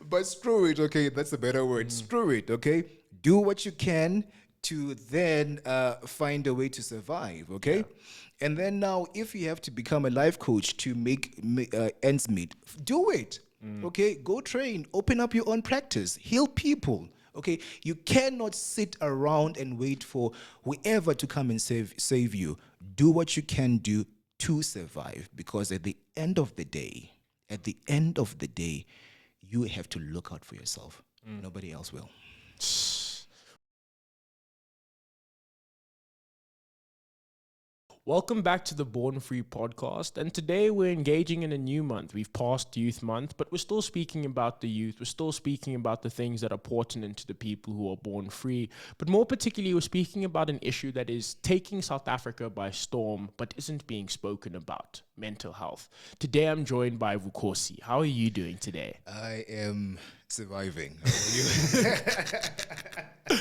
But screw it, okay? That's a better word. Screw it, okay? Do what you can to then find a way to survive, okay? And then now, if you have to become a life coach to make ends meet, do it, okay? Go train, open up your own practice, heal people. Okay, you cannot sit around and wait for whoever to come and save you. Do what you can do to survive, because at the end of the day, you have to look out for yourself. Nobody else will. Welcome back to the Born Free podcast. And today we're engaging in a new month. We've passed Youth Month, but we're still speaking about the youth. We're still speaking about the things that are pertinent to the people who are born free. But more particularly, we're speaking about an issue that is taking South Africa by storm, but isn't being spoken about: mental health. Today I'm joined by Vukosi. How are you doing today? I am surviving. How are you?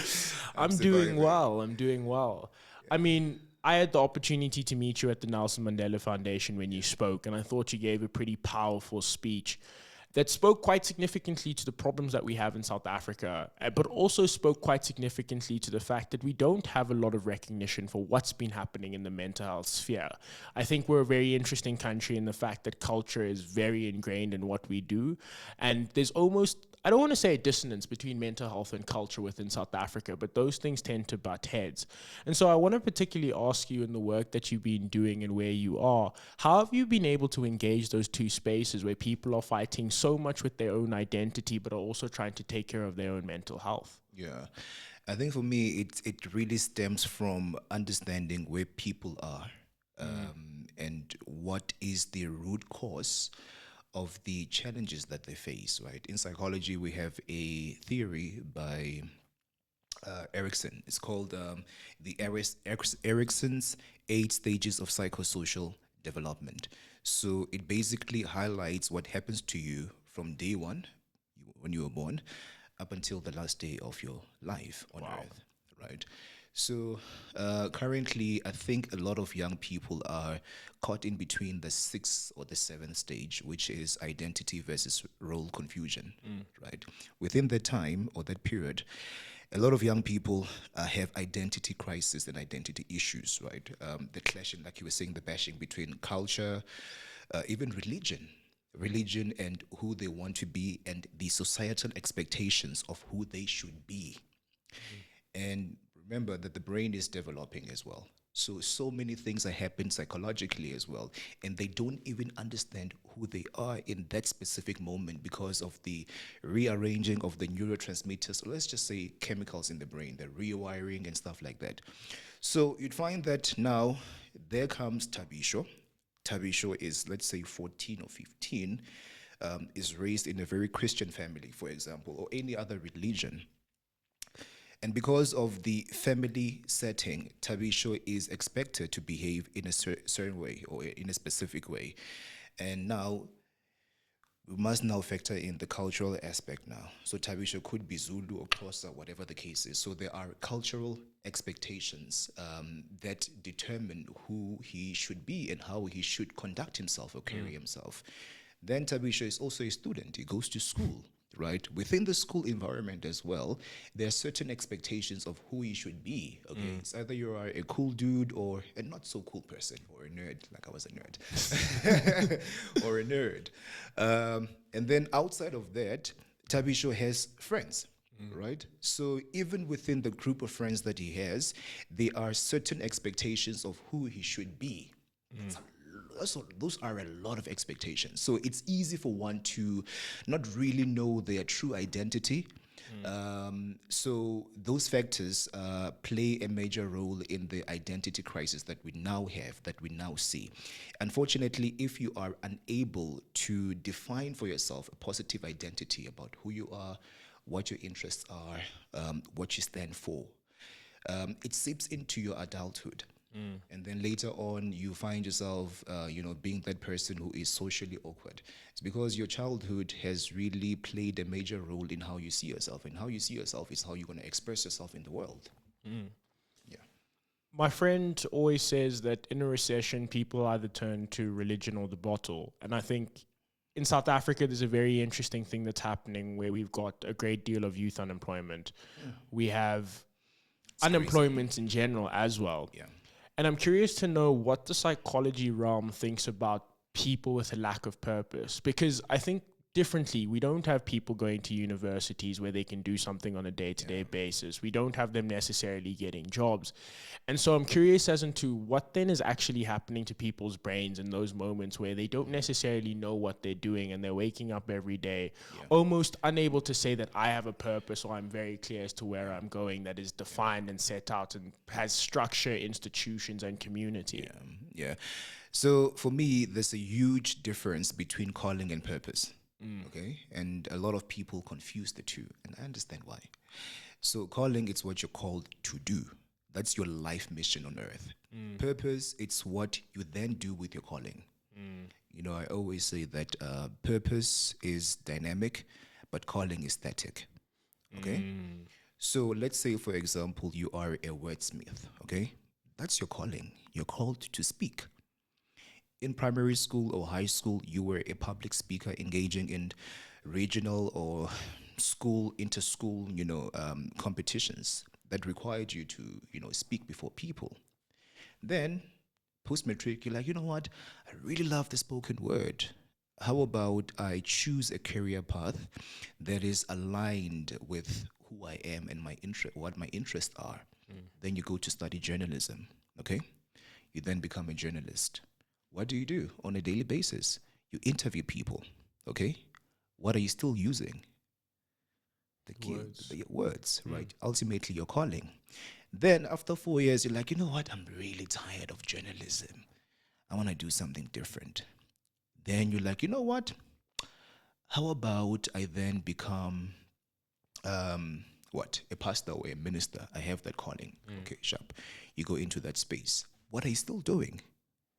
I'm doing well. I'm doing well. I mean, I had the opportunity to meet you at the Nelson Mandela Foundation when you spoke, and I thought you gave a pretty powerful speech that spoke quite significantly to the problems that we have in South Africa, but also spoke quite significantly to the fact that we don't have a lot of recognition for what's been happening in the mental health sphere. I think we're a very interesting country in the fact that culture is very ingrained in what we do, and there's almost, I don't want to say a dissonance between mental health and culture within South Africa, but those things tend to butt heads. And so I want to particularly ask you, in the work that you've been doing and where you are, how have you been able to engage those two spaces where people are fighting so much with their own identity, but are also trying to take care of their own mental health? Yeah. I think for me, it really stems from understanding where people are, and what is the root cause of the challenges that they face, right? In psychology, we have a theory by Erickson. It's called the Erickson's 8 stages of psychosocial development. So it basically highlights what happens to you from day one, when you were born, up until the last day of your life on earth, right? So currently, I think a lot of young people are caught in between the 6th or the 7th stage, which is identity versus role confusion, right? Within that time or that period, a lot of young people have identity crisis and identity issues, right? The clashing, like you were saying, the bashing between culture, even religion and who they want to be, and the societal expectations of who they should be. And remember that the brain is developing as well. So many things are happening psychologically as well. And they don't even understand who they are in that specific moment because of the rearranging of the neurotransmitters, or let's just say chemicals in the brain, the rewiring and stuff like that. So you'd find that now there comes Tabisho. Tabisho is, let's say, 14 or 15, is raised in a very Christian family, for example, or any other religion. And because of the family setting, Tabisho is expected to behave in a certain way or in a specific way. And now we must now factor in the cultural aspect now. So Tabisho could be Zulu or Xhosa, whatever the case is. So there are cultural expectations that determine who he should be and how he should conduct himself or carry himself. Then Tabisho is also a student. He goes to school, right? Within the school environment as well, there are certain expectations of who you should be. Okay, it's either you are a cool dude or a not so cool person, or a nerd, like I was a nerd, or a nerd. And then outside of that, Tabisho has friends. Right, so even within the group of friends that he has, there are certain expectations of who he should be. Those are a lot of expectations. So it's easy for one to not really know their true identity. So those factors play a major role in the identity crisis that we now have, that we now see. Unfortunately, if you are unable to define for yourself a positive identity about who you are, what your interests are, what you stand for, it seeps into your adulthood. And then later on, you find yourself, being that person who is socially awkward. It's because your childhood has really played a major role in how you see yourself. And how you see yourself is how you're going to express yourself in the world. Yeah. My friend always says that in a recession, people either turn to religion or the bottle. And I think in South Africa, there's a very interesting thing that's happening where we've got a great deal of youth unemployment. We have It's unemployment in general as well. Yeah. And I'm curious to know what the psychology realm thinks about people with a lack of purpose. Because I think differently, we don't have people going to universities where they can do something on a day-to-day basis. We don't have them necessarily getting jobs. And so I'm curious as to what then is actually happening to people's brains in those moments where they don't necessarily know what they're doing and they're waking up every day almost unable to say that I have a purpose or I'm very clear as to where I'm going that is defined and set out and has structure, institutions, and community. Yeah. So for me, there's a huge difference between calling and purpose. Okay. And a lot of people confuse the two, and I understand why. So calling, it's what you're called to do. That's your life mission on earth. Purpose, it's what you then do with your calling. You know, I always say that purpose is dynamic, but calling is static. Okay? So let's say, for example, you are a wordsmith. Okay? That's your calling. You're called to speak. In primary school or high school, you were a public speaker engaging in regional or school, inter-school, competitions that required you to, speak before people. Then, post-matric, you're like, you know what? I really love the spoken word. How about I choose a career path that is aligned with who I am and what my interests are? Then you go to study journalism, okay? You then become a journalist. What do you do on a daily basis? You interview people, okay? What are you still using? The words, right? Ultimately, your calling. Then after 4 years, you're like, you know what? I'm really tired of journalism. I want to do something different. Then you're like, you know what? How about I then become, a pastor or a minister? I have that calling. Okay, sharp. You go into that space. What are you still doing?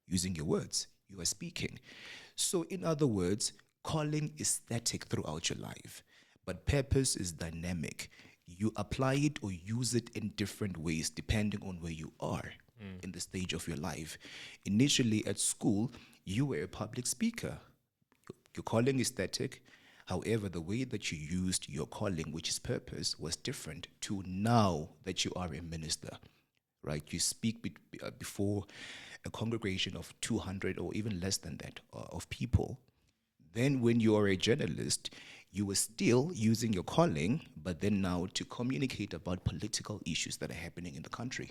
Using your words. You are speaking. So in other words, calling is static throughout your life, but purpose is dynamic. You apply it or use it in different ways depending on where you are in the stage of your life. Initially at school, you were a public speaker. Your calling is static. However, the way that you used your calling, which is purpose, was different to now that you are a minister, right? You speak before a congregation of 200 or even less than that of people. Then when you are a journalist, you were still using your calling, but then now to communicate about political issues that are happening in the country.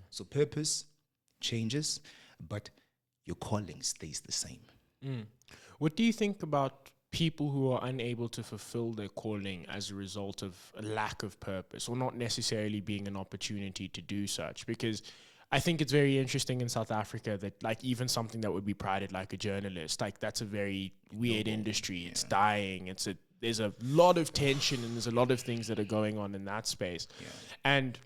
So purpose changes, but your calling stays the same. What do you think about people who are unable to fulfill their calling as a result of a lack of purpose or not necessarily being an opportunity to do such? Because I think it's very interesting in South Africa that like even something that would be prided like a journalist, like that's a very weird industry. It's dying. There's a lot of tension and there's a lot of things that are going on in that space. And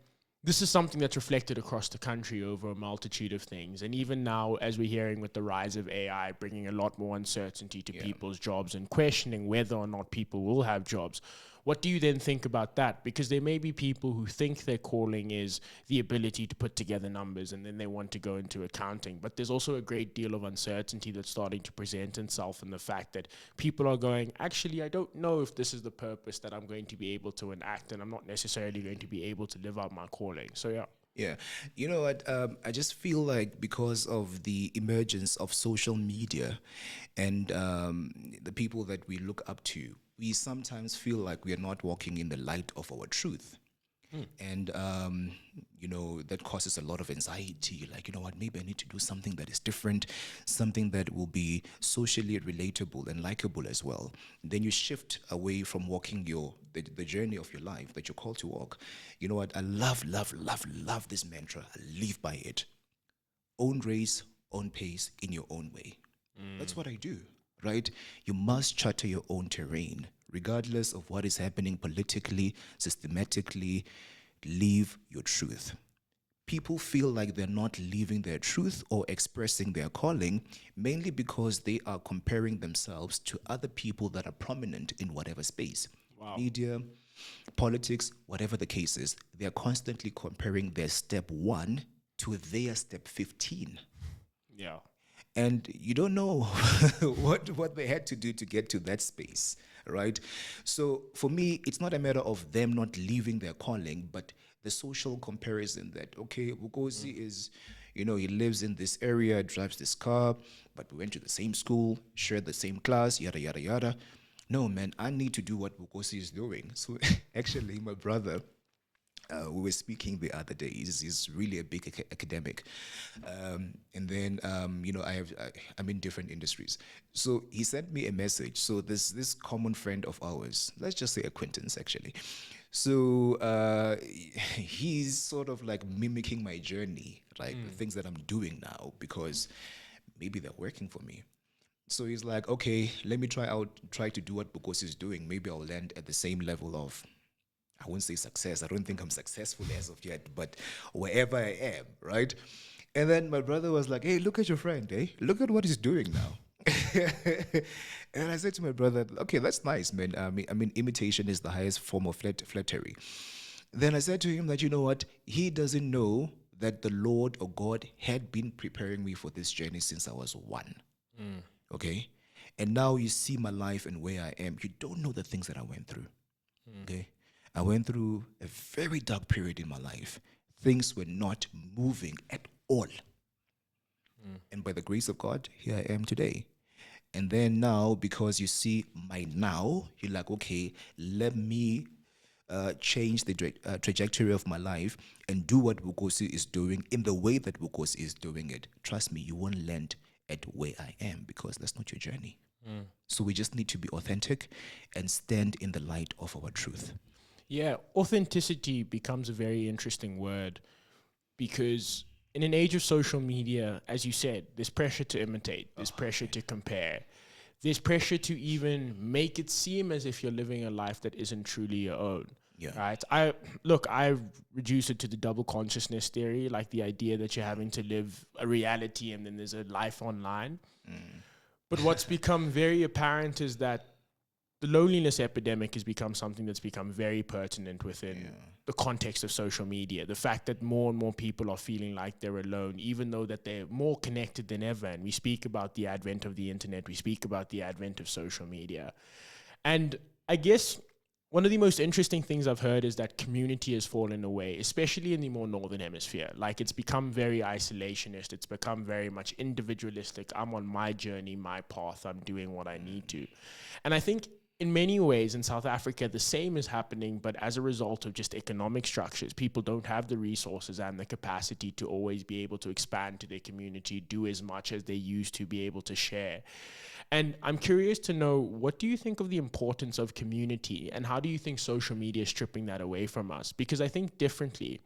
this is something that's reflected across the country over a multitude of things. And even now, as we're hearing with the rise of AI, bringing a lot more uncertainty to people's jobs and questioning whether or not people will have jobs. What do you then think about that? Because there may be people who think their calling is the ability to put together numbers and then they want to go into accounting. But there's also a great deal of uncertainty that's starting to present itself in the fact that people are going, actually, I don't know if this is the purpose that I'm going to be able to enact and I'm not necessarily going to be able to live out my calling. So, yeah. Yeah. You know what? I just feel like because of the emergence of social media and the people that we look up to, we sometimes feel like we are not walking in the light of our truth. And, that causes a lot of anxiety. Like, you know what, maybe I need to do something that is different, something that will be socially relatable and likable as well. Then you shift away from walking the journey of your life that you're called to walk. You know what, I love this mantra. I live by it. Own race, own pace, in your own way. That's what I do, right? You must charter your own terrain, regardless of what is happening politically, systematically. Live your truth. People feel like they're not living their truth or expressing their calling, mainly because they are comparing themselves to other people that are prominent in whatever space. Wow. Media, politics, whatever the case is, they're constantly comparing their step 1 to their step 15. Yeah. and you don't know what they had to do to get to that space, right? So for me, it's not a matter of them not leaving their calling, but the social comparison that, okay, Vukosi is, he lives in this area, drives this car, but we went to the same school, shared the same class, yada yada yada. No, man, I need to do what Vukosi is doing. So actually, my brother, we were speaking the other day. He's really a big academic, and then I'm in different industries. So he sent me a message. So this common friend of ours, let's just say acquaintance, actually. So he's sort of like mimicking my journey, like the things that I'm doing now, because maybe they're working for me. So he's like, okay, let me try to do what Bukos is doing. Maybe I'll land at the same level of, I won't say success. I don't think I'm successful as of yet, but wherever I am, right? And then my brother was like, hey, look at your friend, eh? Look at what he's doing now. And I said to my brother, okay, that's nice, man. I mean, imitation is the highest form of flattery. Then I said to him that, you know what? He doesn't know that the Lord or God had been preparing me for this journey since I was one. Okay? And now you see my life and where I am. You don't know the things that I went through. Okay? I went through a very dark period in my life. Things were not moving at all. And by the grace of God, here I am today. And then now, because you see my now, you're like, okay, let me change the trajectory of my life and do what Vukosi is doing in the way that Vukosi is doing it. Trust me, you won't land at where I am because that's not your journey. So we just need to be authentic and stand in the light of our truth. Yeah, authenticity becomes a very interesting word because in an age of social media, as you said, there's pressure to imitate, there's pressure to compare, there's pressure to even make it seem as if you're living a life that isn't truly your own. Yeah. Right. I reduce it to the double consciousness theory, like the idea that you're having to live a reality and then there's a life online. But what's become very apparent is that the loneliness epidemic has become something that's become very pertinent within the context of social media. The fact that more and more people are feeling like they're alone, even though that they're more connected than ever. And we speak about the advent of the internet. We speak about the advent of social media. And I guess one of the most interesting things I've heard is that community has fallen away, especially in the more northern hemisphere. Like, it's become very isolationist. It's become very much individualistic. I'm on my journey, my path. I'm doing what I need to. And I think in many ways in South Africa, the same is happening, but as a result of just economic structures, people don't have the resources and the capacity to always be able to expand to their community, do as much as they used to be able to share. And I'm curious to know, what do you think of the importance of community and how do you think social media is stripping that away from us? Because I think differently,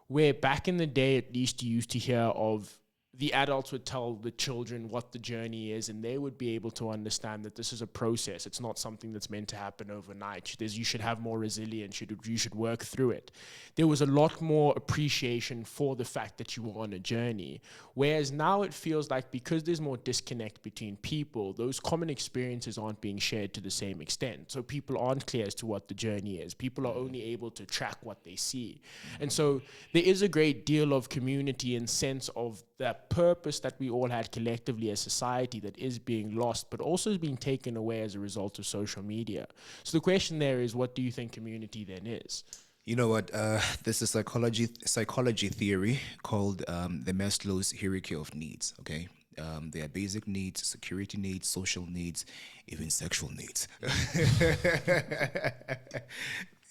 where back in the day, at least you used to hear of the adults would tell the children what the journey is, and they would be able to understand that this is a process. It's not something that's meant to happen overnight. You should have more resilience. You should work through it. There was a lot more appreciation for the fact that you were on a journey. Whereas now it feels like because there's more disconnect between people, those common experiences aren't being shared to the same extent. So people aren't clear as to what the journey is. People are only able to track what they see. And so there is a great deal of community and sense of that purpose that we all had collectively as society that is being lost, but also is being taken away as a result of social media. So the question there is, what do you think community then is? You know what? There's a psychology theory called the Maslow's hierarchy of needs. Okay, there are basic needs, security needs, social needs, even sexual needs.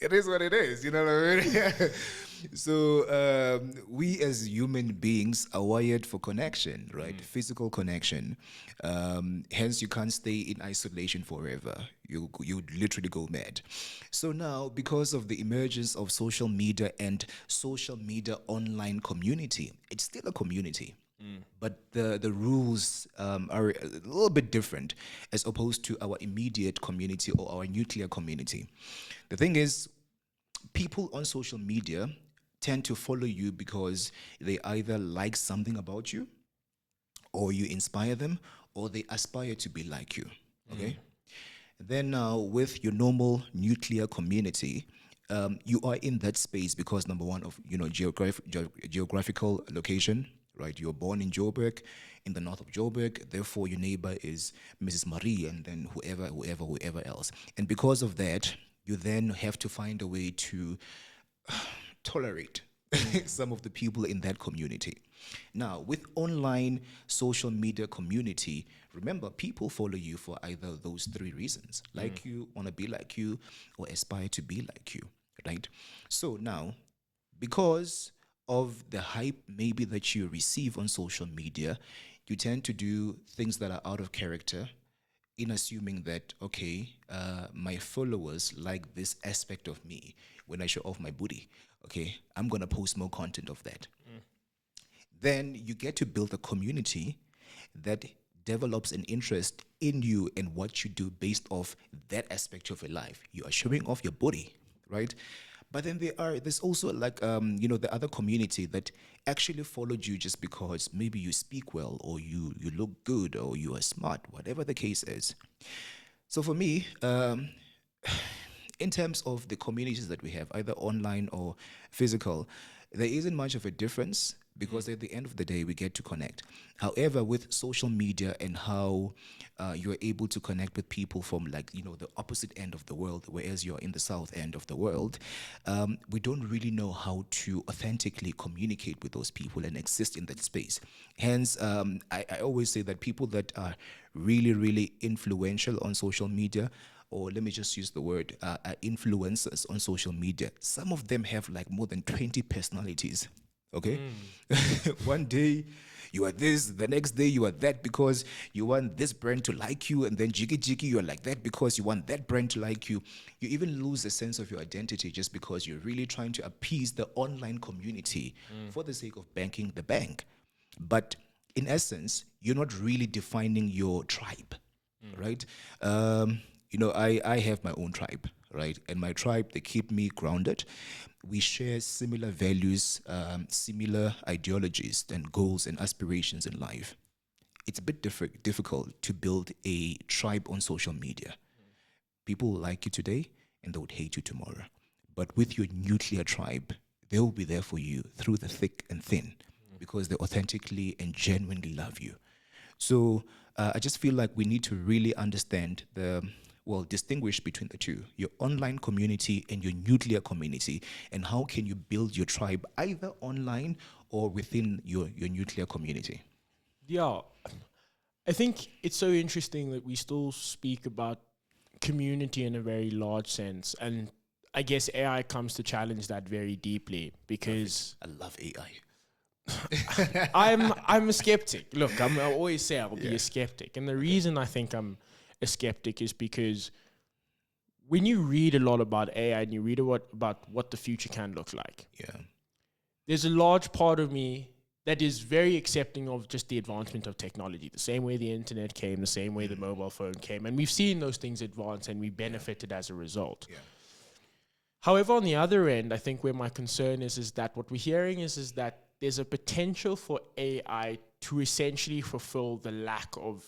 It is what it is. You know what I mean? So we as human beings are wired for connection, right? Physical connection. Hence, you can't stay in isolation forever. You literally go mad. So now, because of the emergence of social media and social media online community, it's still a community. But the rules are a little bit different as opposed to our immediate community or our nuclear community. The thing is, people on social media tend to follow you because they either like something about you, or you inspire them, or they aspire to be like you. Okay? Then now, with your normal nuclear community, you are in that space because number one of geographical location, right? You're born in Joburg, in the north of Joburg, therefore your neighbor is Mrs. Marie, and then whoever else. And because of that, you then have to find a way to tolerate some of the people in that community. Now, with online social media community, remember, people follow you for either those three reasons: like you, want to be like you, or aspire to be like you, right? So now, because of the hype maybe that you receive on social media, you tend to do things that are out of character, in assuming that, okay, my followers like this aspect of me when I show off my booty. Okay, I'm gonna post more content of that. Then you get to build a community that develops an interest in you and what you do based off that aspect of your life. You are showing off your body, right? But then there's also like the other community that actually followed you just because maybe you speak well, or you look good, or you are smart, whatever the case is. So for me, in terms of the communities that we have, either online or physical, there isn't much of a difference, because at the end of the day, we get to connect. However, with social media and how you're able to connect with people from, like, the opposite end of the world, whereas you're in the south end of the world, we don't really know how to authentically communicate with those people and exist in that space. Hence, I always say that people that are really, really influential on social media, or let me just use the word influencers on social media, some of them have like more than 20 personalities. Okay. One day you are this, the next day you are that, because you want this brand to like you, and then jiggy you're like that because you want that brand to like you. You even lose a sense of your identity just because you're really trying to appease the online community for the sake of banking the bank. But in essence, you're not really defining your tribe, right? I have my own tribe, right? And my tribe, they keep me grounded. We share similar values, similar ideologies and goals and aspirations in life. It's a bit difficult to build a tribe on social media. People will like you today and they would hate you tomorrow. But with your nuclear tribe, they will be there for you through the thick and thin, because they authentically and genuinely love you. So I just feel like we need to really understand distinguish between the two: your online community and your nuclear community, and how can you build your tribe either online or within your nuclear community. Yeah, I think it's so interesting that we still speak about community in a very large sense, and I guess AI comes to challenge that very deeply, because I love AI. I'm a skeptic. Look, I always say I'll be a skeptic, and the reason I think I'm a skeptic is because when you read a lot about AI and you read about what the future can look like, there's a large part of me that is very accepting of just the advancement of technology, the same way the internet came, the same way the mobile phone came, and we've seen those things advance and we benefited as a result. However, on the other end, I think where my concern is that what we're hearing is that there's a potential for AI to essentially fulfill the lack of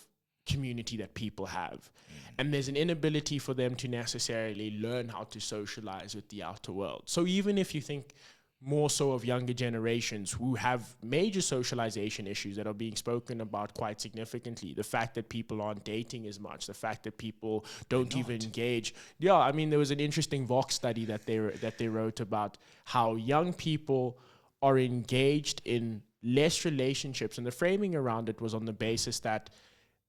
community that people have. And there's an inability for them to necessarily learn how to socialize with the outer world. So even if you think more so of younger generations who have major socialization issues that are being spoken about quite significantly, the fact that people aren't dating as much, the fact that people don't even engage. Yeah, I mean, there was an interesting Vox study that they wrote about how young people are engaged in less relationships, and the framing around it was on the basis that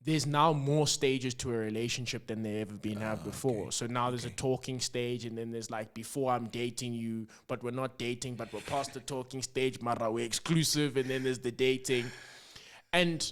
there's now more stages to a relationship than there ever been have before. Okay. So now there's a talking stage, and then there's like, before I'm dating you, but we're not dating, but we're past the talking stage, mara, we're exclusive, and then there's the dating. And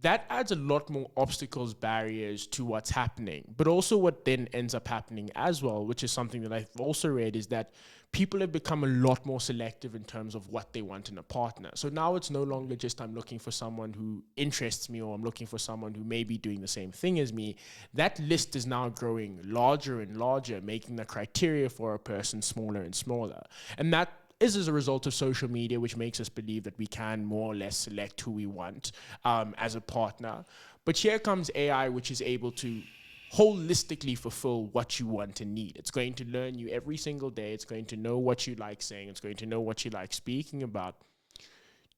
that adds a lot more obstacles, barriers to what's happening. But also what then ends up happening as well, which is something that I've also read, is that people have become a lot more selective in terms of what they want in a partner. So now it's no longer just I'm looking for someone who interests me, or I'm looking for someone who may be doing the same thing as me. That list is now growing larger and larger, making the criteria for a person smaller and smaller. And that is as a result of social media, which makes us believe that we can more or less select who we want as a partner. But here comes AI, which is able to holistically fulfill what you want and need. It's going to learn you every single day. It's going to know what you like saying. It's going to know what you like speaking about.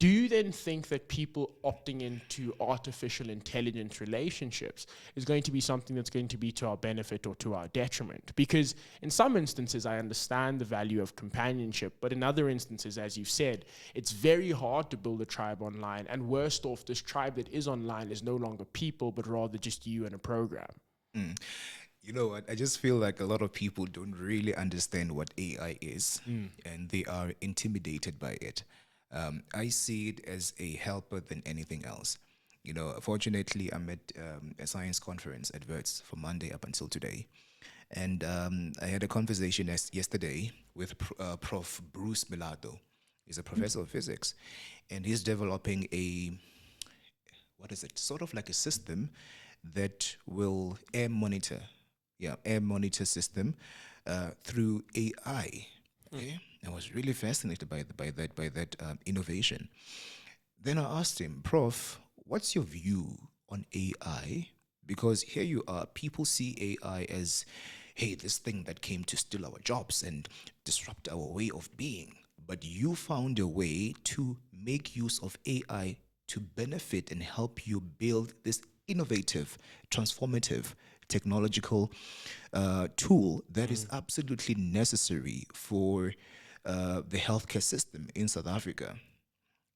Do you then think that people opting into artificial intelligence relationships is going to be something that's going to be to our benefit or to our detriment? Because in some instances, I understand the value of companionship, but in other instances, as you've said, it's very hard to build a tribe online. And worst off, this tribe that is online is no longer people, but rather just you and a program. You know what? I just feel like a lot of people don't really understand what AI is, and they are intimidated by it. I see it as a helper than anything else. You know, fortunately, I'm at a science conference at Verts from Monday up until today. And I had a conversation yesterday with Prof. Bruce Milado. He's a professor of physics, and he's developing what is it? Sort of like a system that will air monitor system through AI. Okay, I was really fascinated by that innovation. Then I asked him, Prof, what's your view on AI? Because here you are, people see AI as, hey, this thing that came to steal our jobs and disrupt our way of being. But you found a way to make use of AI to benefit and help you build this innovative, transformative, technological tool that is absolutely necessary for the healthcare system in South Africa.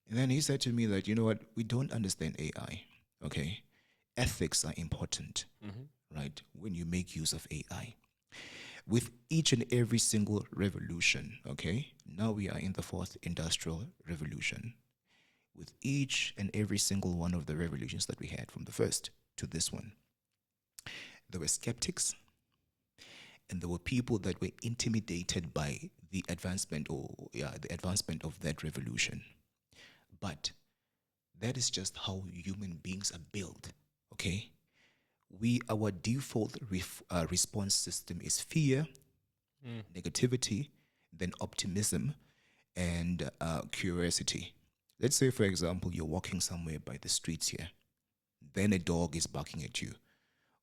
And then he said to me that, you know what, we don't understand AI, okay? Ethics are important, right, when you make use of AI. With each and every single revolution, okay? Now we are in the fourth industrial revolution. With each and every single one of the revolutions that we had from the first to this one, there were skeptics and there were people that were intimidated by the advancement of that revolution. But that is just how human beings are built, okay? Our default response system is fear, negativity, then optimism, and curiosity. Let's say, for example, you're walking somewhere by the streets here. Then a dog is barking at you.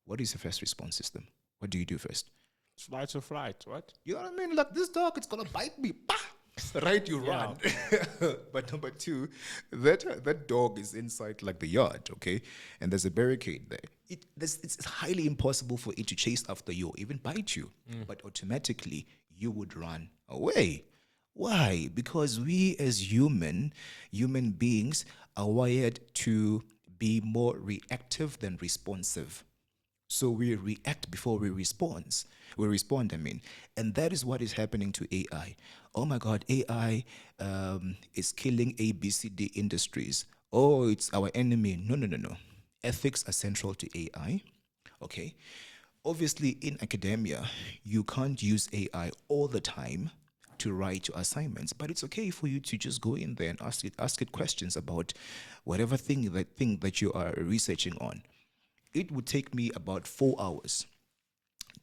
What is your first response system? What do you do first? Flight or flight, what? You know what I mean? Like, this dog, it's going to bite me. Bah! Right, you run. But number two, that dog is inside like the yard, okay? And there's a barricade there. It's highly impossible for it to chase after you or even bite you. But automatically, you would run away. Why? Because we as human beings are wired to be more reactive than responsive. So we react before we respond. And that is what is happening to AI. Oh my God, AI is killing ABCD industries. Oh, it's our enemy. No. Ethics are central to AI. Okay. Obviously, in academia, you can't use AI all the time to write your assignments, but it's okay for you to just go in there and ask it questions about whatever thing that you are researching on. It would take me about 4 hours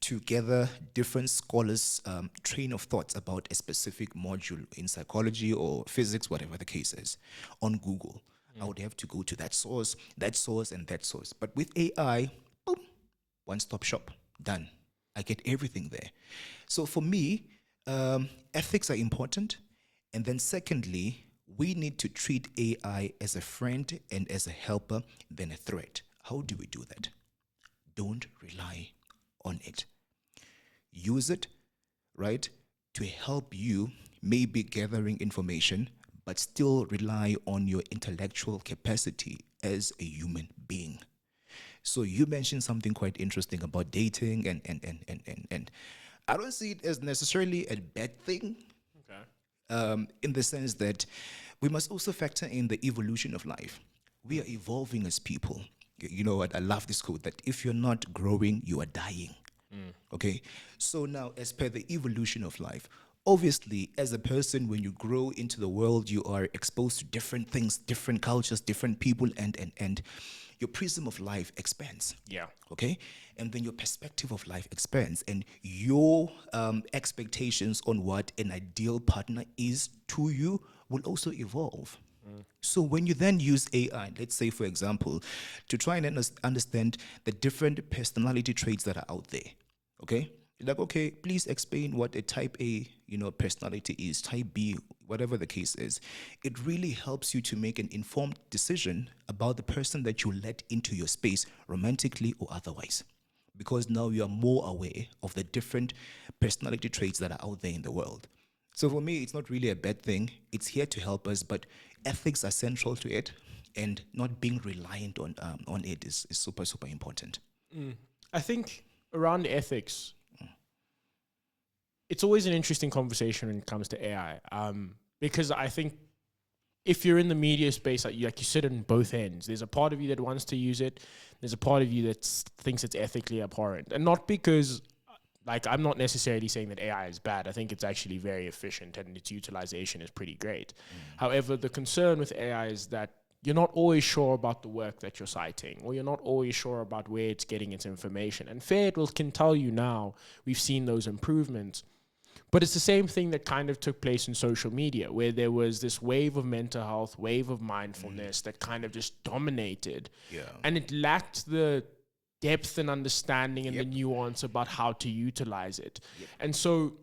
to gather different scholars' train of thoughts about a specific module in psychology or physics, whatever the case is, on Google. I would have to go to that source, and that source. But with AI, boom, one-stop shop, done. I get everything there. So for me, ethics are important. And then secondly, we need to treat AI as a friend and as a helper than a threat. How do we do that? Don't rely on it. Use it, right, to help you maybe gathering information, but still rely on your intellectual capacity as a human being. So you mentioned something quite interesting about dating and I don't see it as necessarily a bad thing. Okay. In the sense that we must also factor in the evolution of life. We are evolving as people. You know what? I love this quote that if you're not growing, you are dying. Okay? So now, as per the evolution of life, obviously, as a person, when you grow into the world, you are exposed to different things, different cultures, different people, and your prism of life expands. Yeah. Okay? And then your perspective of life expands, and your expectations on what an ideal partner is to you will also evolve. So when you then use AI, let's say, for example, to try and understand the different personality traits that are out there, okay? Like, okay, please explain what a type A, personality is. Type B, whatever the case is, it really helps you to make an informed decision about the person that you let into your space, romantically or otherwise. Because now you are more aware of the different personality traits that are out there in the world. So for me, it's not really a bad thing. It's here to help us, but ethics are central to it, and not being reliant on it is super, super important. I think around ethics, it's always an interesting conversation when it comes to AI, because I think if you're in the media space, like you sit on both ends. There's a part of you that wants to use it. There's a part of you that thinks it's ethically abhorrent. And not because, like, I'm not necessarily saying that AI is bad. I think it's actually very efficient and its utilization is pretty great. However, the concern with AI is that you're not always sure about the work that you're citing, or you're not always sure about where it's getting its information. And can tell you now, we've seen those improvements. But it's the same thing that kind of took place in social media, where there was this wave of mental health, wave of mindfulness that kind of just dominated. Yeah. And it lacked the depth and understanding and the nuance about how to utilize it. And so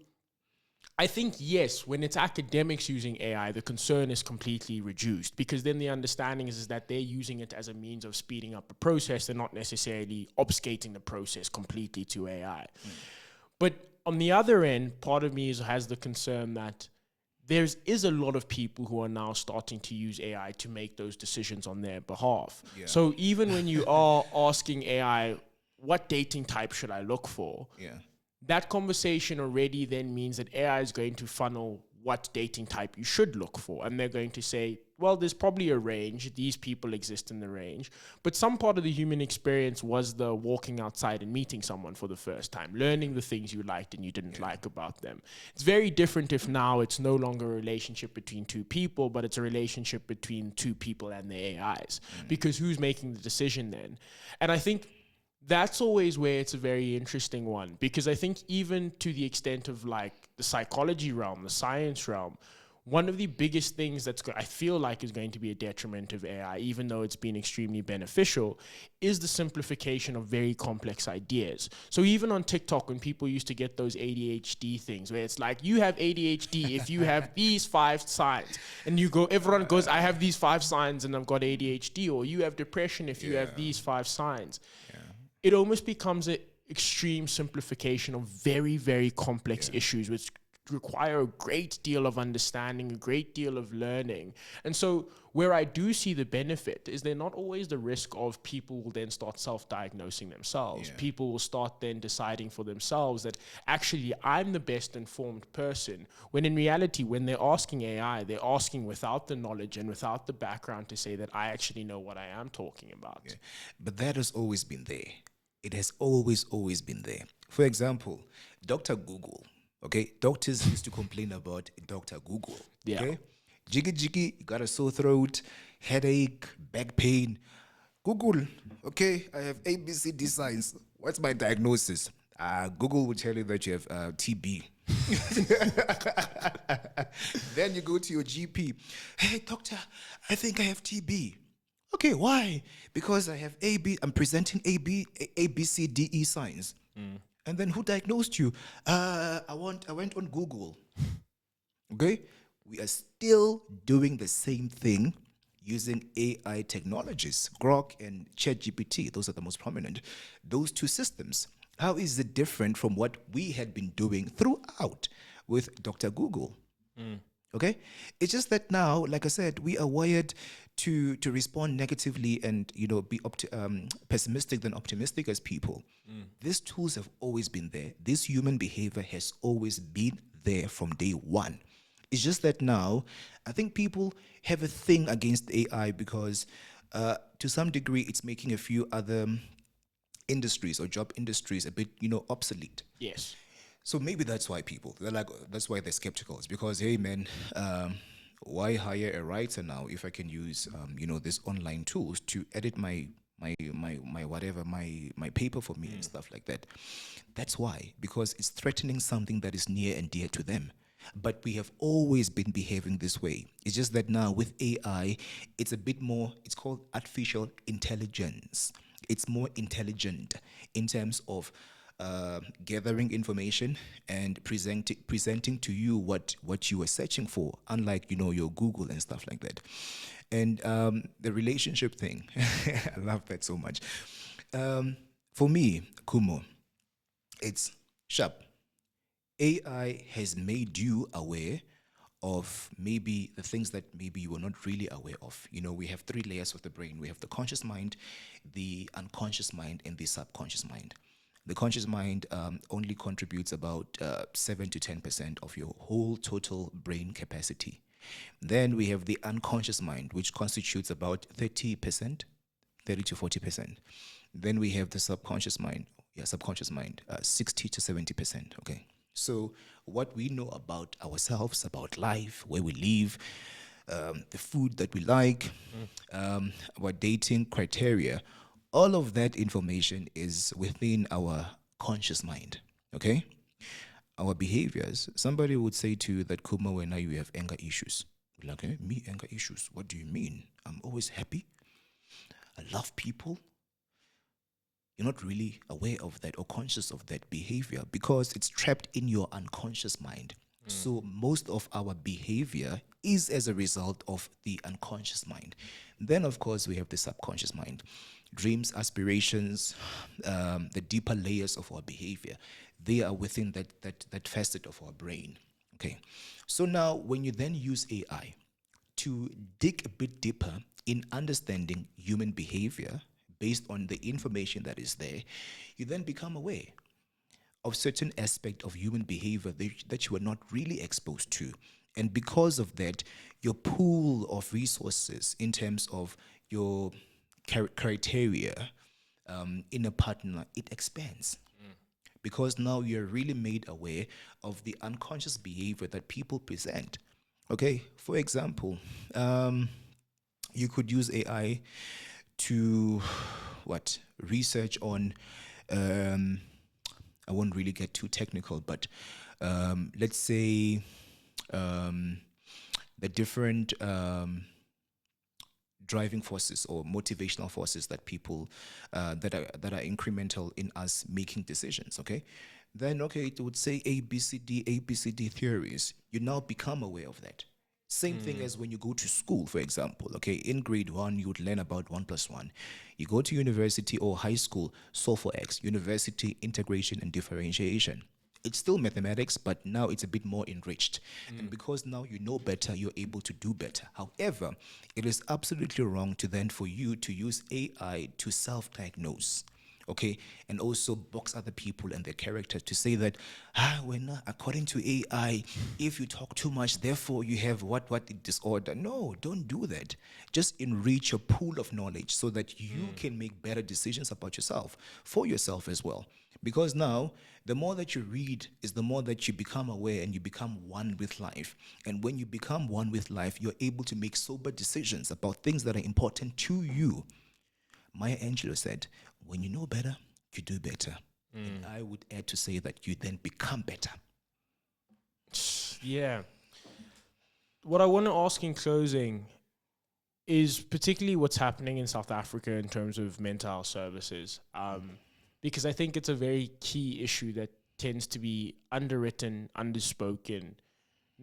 I think, yes, when it's academics using AI, the concern is completely reduced, because then the understanding is that they're using it as a means of speeding up a process. They're not necessarily obfuscating the process completely to AI. But on the other end, part of me has the concern that there is a lot of people who are now starting to use AI to make those decisions on their behalf. Yeah. So even when you are asking AI, what dating type should I look for? That conversation already then means that AI is going to funnel what dating type you should look for. And they're going to say, well, there's probably a range. These people exist in the range. But some part of the human experience was the walking outside and meeting someone for the first time, learning the things you liked and you didn't like about them. It's very different if now it's no longer a relationship between two people, but it's a relationship between two people and their AIs. Because who's making the decision then? And I think that's always where it's a very interesting one, because I think even to the extent of like the psychology realm, the science realm, one of the biggest things I feel like is going to be a detriment of AI, even though it's been extremely beneficial, is the simplification of very complex ideas. So even on TikTok, when people used to get those ADHD things, where it's like, you have ADHD if you have these 5 signs, and everyone goes, I have these 5 signs and I've got ADHD, or you have depression if you have these 5 signs. It almost becomes an extreme simplification of very, very complex issues, which require a great deal of understanding, a great deal of learning. And so where I do see the benefit is there not always the risk of people will then start self-diagnosing themselves. People will start then deciding for themselves that actually I'm the best informed person, when in reality, when they're asking AI, they're asking without the knowledge and without the background to say that I actually know what I am talking about. But that has always been there. It has always been there. For example, Dr. Google. Okay, doctors used to complain about Dr. Google. Okay, jiggy, you got a sore throat, headache, back pain. Google, okay, I have ABCD signs. What's my diagnosis? Google will tell you that you have TB. Then you go to your GP. Hey, doctor, I think I have TB. Okay, why? Because I have I'm presenting ABCDE signs. And then who diagnosed you? I went on Google. Okay? We are still doing the same thing using AI technologies. Grok and ChatGPT, those are the most prominent. Those two systems. How is it different from what we had been doing throughout with Dr. Google? Okay? It's just that now, like I said, we are wired to respond negatively and be pessimistic than optimistic as people. These tools have always been there. This human behavior has always been there from day one. It's just that now I think people have a thing against AI because to some degree it's making a few other industries or job industries a bit obsolete. Yes. So maybe that's why that's why they're skeptical. It's because, hey man, why hire a writer now if I can use these online tools to edit my paper for me and stuff like that. That's why, because it's threatening something that is near and dear to them. But we have always been behaving this way. It's just that now with AI, it's a bit more, it's called artificial intelligence. It's more intelligent in terms of gathering information and presenting to you what you were searching for, unlike your Google and stuff like that. And the relationship thing, I love that so much. For me, Khumo, it's sharp. AI has made you aware of maybe the things that maybe you were not really aware of. We have three layers of the brain. We have the conscious mind, the unconscious mind, and the subconscious mind. The conscious mind only contributes about 7 to 10% of your whole total brain capacity. Then we have the unconscious mind, which constitutes about 30%, 30 to 40%. Then we have the subconscious mind, 60 to 70%. Okay. So what we know about ourselves, about life, where we live, the food that we like, our dating criteria, all of that information is within our conscious mind. Okay. Our behaviors. Somebody would say to you that, Khumo, when now you have anger issues. Like, me, anger issues? What do you mean? I'm always happy. I love people. You're not really aware of that or conscious of that behavior because it's trapped in your unconscious mind. So most of our behavior is as a result of the unconscious mind. Then, of course, we have the subconscious mind. Dreams, aspirations, the deeper layers of our behavior, they are within that facet of our brain. Okay. So now when you then use AI to dig a bit deeper in understanding human behavior based on the information that is there, you then become aware of certain aspect of human behavior that you are not really exposed to. And because of that, your pool of resources in terms of your criteria in a partner, it expands. Because now you're really made aware of the unconscious behavior that people present. Okay, for example, you could use AI to research on I won't really get too technical, but let's say the different driving forces or motivational forces that people that are incremental in us making decisions. Okay, then it would say ABCD theories. You now become aware of that. Same thing as when you go to school, for example. Okay, in grade 1, you would learn about 1 plus 1. You go to university or high school, solve for X, university, integration and differentiation. It's still mathematics, but now it's a bit more enriched. And because now you know better, you're able to do better. However, it is absolutely wrong for you to use AI to self-diagnose. Okay, and also box other people and their character to say that according to AI, if you talk too much, therefore you have what disorder. No, don't do that. Just enrich your pool of knowledge so that you can make better decisions about yourself, for yourself as well. Because now, the more that you read is the more that you become aware and you become one with life. And when you become one with life, you're able to make sober decisions about things that are important to you. Maya Angelou said, when you know better, you do better. And I would add to say that you then become better. Yeah. What I want to ask in closing is particularly what's happening in South Africa in terms of mental health services. Because I think it's a very key issue that tends to be underwritten, underspoken.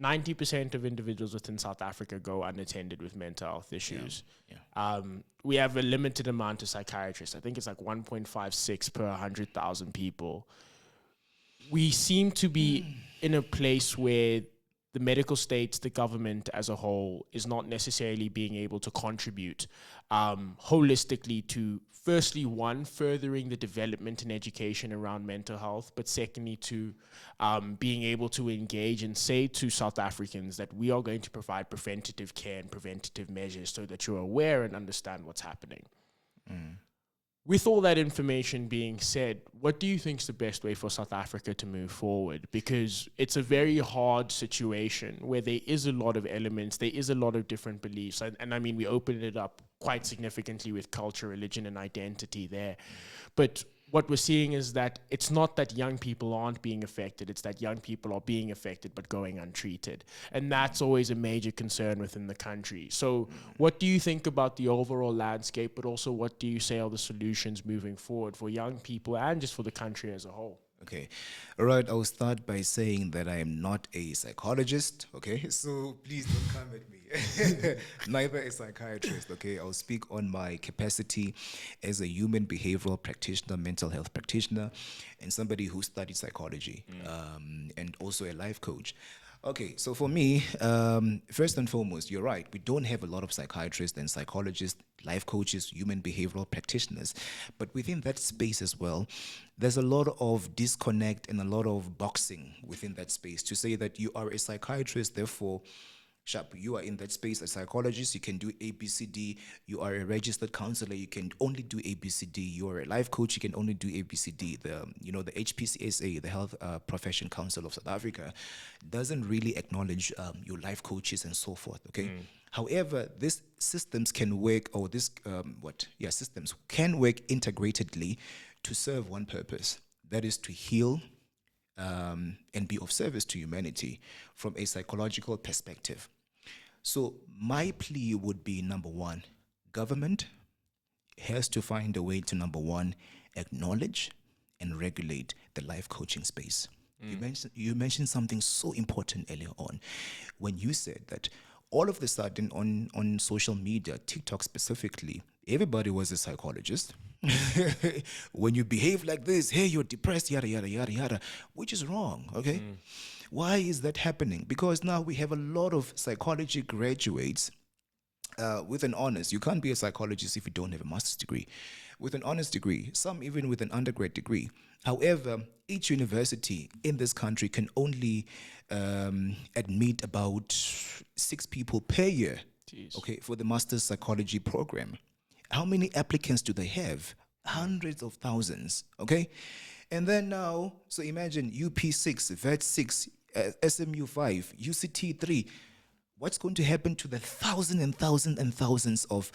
90% of individuals within South Africa go unattended with mental health issues. Yeah. We have a limited amount of psychiatrists. I think it's like 1.56 per 100,000 people. We seem to be in a place where the medical state, the government as a whole, is not necessarily being able to contribute holistically to, firstly, one, furthering the development and education around mental health, but secondly, to being able to engage and say to South Africans that we are going to provide preventative care and preventative measures so that you're aware and understand what's happening. With all that information being said, what do you think is the best way for South Africa to move forward? Because it's a very hard situation where there is a lot of elements, there is a lot of different beliefs. And I mean, we opened it up quite significantly with culture, religion, and identity there. But what we're seeing is that it's not that young people aren't being affected, it's that young people are being affected but going untreated. And that's always a major concern within the country. So what do you think about the overall landscape, but also what do you say are the solutions moving forward for young people and just for the country as a whole? Okay. All right. I'll start by saying that I am not a psychologist. Okay. So please don't come at me. Neither a psychiatrist. Okay. I'll speak on my capacity as a human behavioral practitioner, mental health practitioner, and somebody who studied psychology, and also a life coach. Okay, so for me, first and foremost, you're right. We don't have a lot of psychiatrists and psychologists, life coaches, human behavioral practitioners. But within that space as well, there's a lot of disconnect and a lot of boxing within that space to say that you are a psychiatrist, therefore, sharp, you are in that space, a psychologist, you can do ABCD. You are a registered counselor, you can only do ABCD. You are a life coach, you can only do ABCD. The HPCSA, the Health Profession Council of South Africa, doesn't really acknowledge your life coaches and so forth. Okay. However, these systems can work, or systems can work integratedly to serve one purpose. That is to heal and be of service to humanity from a psychological perspective. So my plea would be, number one, government has to find a way to, number one, acknowledge and regulate the life coaching space. You mentioned something so important earlier on when you said that all of the sudden on social media, TikTok specifically, everybody was a psychologist. When you behave like this, hey, you're depressed, yada yada yada yada, which is wrong. Okay. Why is that happening? Because now we have a lot of psychology graduates with an honors. You can't be a psychologist if you don't have a master's degree. With an honors degree, some even with an undergrad degree. However, each university in this country can only admit about 6 people per year. Jeez. Okay, for the master's psychology program. How many applicants do they have? Hundreds of thousands. Okay, and then now, so imagine UP6, VET6, SMU5, UCT3. What's going to happen to the thousands and thousands and thousands of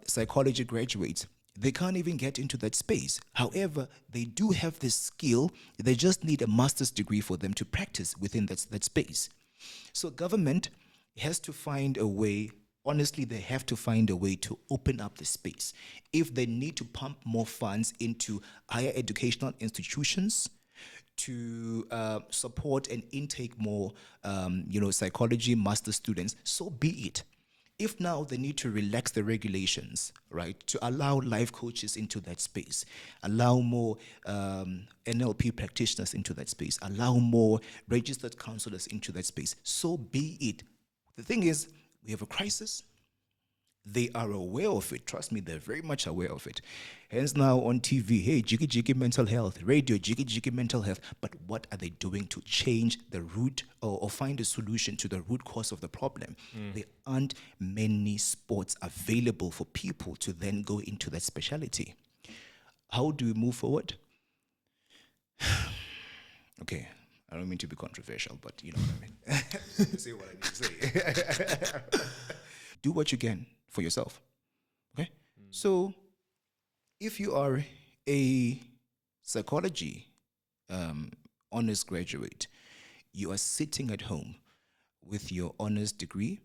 psychology graduates? They can't even get into that space. However, they do have the skill. They just need a master's degree for them to practice within that space. So government has to find a way. Honestly, they have to find a way to open up the space. If they need to pump more funds into higher educational institutions to support and intake more, psychology master students, so be it. If now they need to relax the regulations, right, to allow life coaches into that space, allow more NLP practitioners into that space, allow more registered counselors into that space, so be it. The thing is, we have a crisis. They are aware of it. Trust me, they're very much aware of it. Hence now on TV, hey, jiggy jiggy mental health, radio, jiggy jiggy mental health. But what are they doing to change the root or find a solution to the root cause of the problem? There aren't many spots available for people to then go into that specialty. How do we move forward? Okay, I don't mean to be controversial, but you know what I mean. Say what I need to say. Do what you can for yourself. Okay? So if you are a psychology honors graduate, you are sitting at home with your honors degree,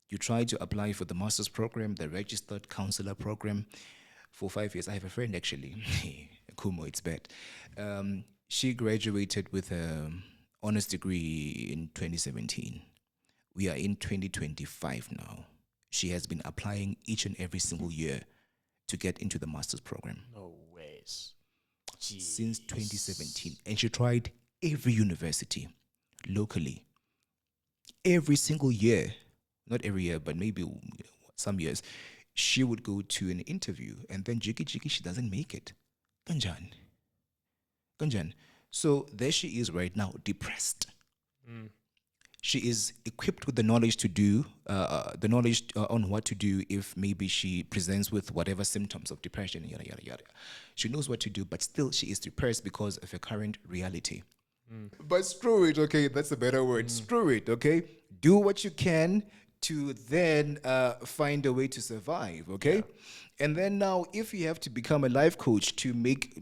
you try to apply for the master's program, the registered counselor program for 5 years. I have a friend actually, Khumo, it's bad. She graduated with an honors degree in 2017. We are in 2025 now. She has been applying each and every single year to get into the master's program. No ways. Since 2017. And she tried every university locally. Every single year, not every year, but maybe some years, she would go to an interview and then jiggy, she doesn't make it. Kanjan. So there she is right now, depressed. She is equipped with the knowledge to do, on what to do if maybe she presents with whatever symptoms of depression, yada, yada, yada. She knows what to do, but still she is depressed because of her current reality. But screw it, okay? That's a better word. Screw it, okay? Do what you can to then find a way to survive, okay? Yeah. And then now, if you have to become a life coach to make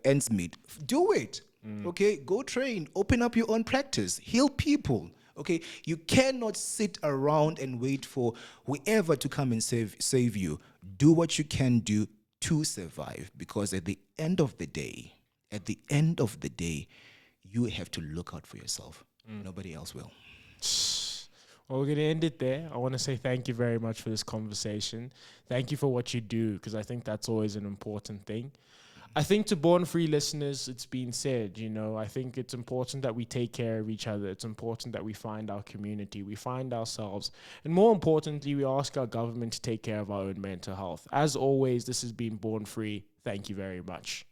ends meet, do it, okay? Go train, open up your own practice, heal people. Okay, you cannot sit around and wait for whoever to come and save you. Do what you can do to survive, because at the end of the day, at the end of the day, you have to look out for yourself. Nobody else will. Well, we're going to end it there. I want to say thank you very much for this conversation. Thank you for what you do, because I think that's always an important thing. I think to Born Free listeners, it's been said, I think it's important that we take care of each other. It's important that we find our community, we find ourselves. And more importantly, we ask our government to take care of our own mental health. As always, this has been Born Free. Thank you very much.